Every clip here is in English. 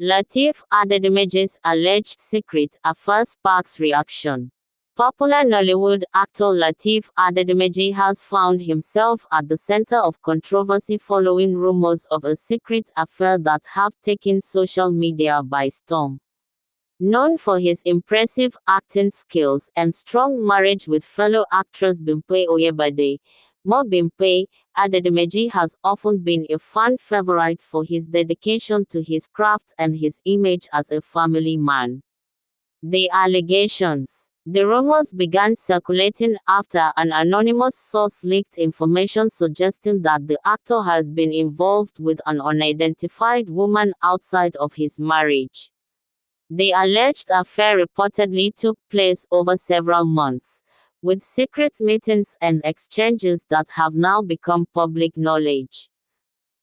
LATEEF ADEDIMEJI's alleged secret affair sparks reaction. Popular Nollywood actor LATEEF ADEDIMEJI has found himself at the center of controversy following rumors of a secret affair that have taken social media by storm. Known for his impressive acting skills and strong marriage with fellow actress Bimpe Oyebade, Mo Bimpe, ADEDIMEJI has often been a fan favorite for his dedication to his craft and his image as a family man. The allegations. The rumors began circulating after an anonymous source leaked information suggesting that the actor has been involved with an unidentified woman outside of his marriage. The alleged affair reportedly took place over several months, with secret meetings and exchanges that have now become public knowledge.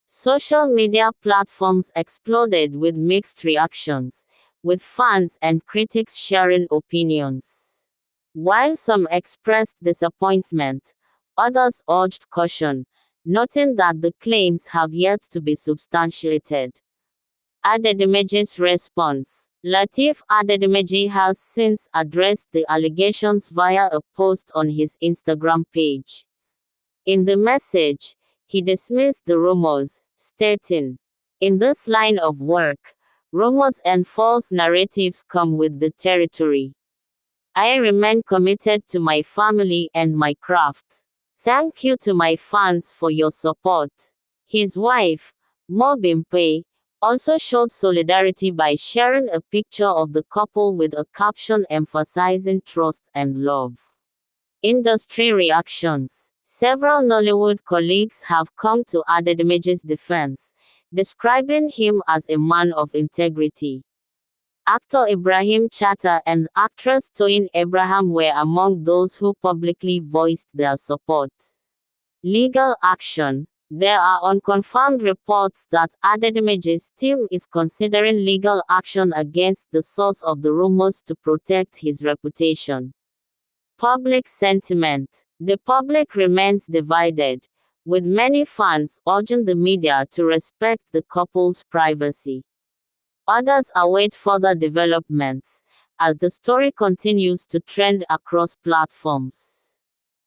Social media platforms exploded with mixed reactions, with fans and critics sharing opinions. While some expressed disappointment, others urged caution, noting that the claims have yet to be substantiated. ADEDIMEJI's response. LATEEF ADEDIMEJI has since addressed the allegations via a post on his Instagram page. In the message, he dismissed the rumors, stating, "In this line of work, rumors and false narratives come with the territory. I remain committed to my family and my craft. Thank you to my fans for your support." His wife, Mo Bimpe, also showed solidarity by sharing a picture of the couple with a caption emphasizing trust and love. Industry reactions. Several Nollywood colleagues have come to ADEDIMEJI's defense, describing him as a man of integrity. Actor Ibrahim Chatta and actress Toyin Abraham were among those who publicly voiced their support. Legal action. There are unconfirmed reports that ADEDIMEJI's team is considering legal action against the source of the rumors to protect his reputation. Public sentiment. The public remains divided, with many fans urging the media to respect the couple's privacy. Others await further developments, as the story continues to trend across platforms.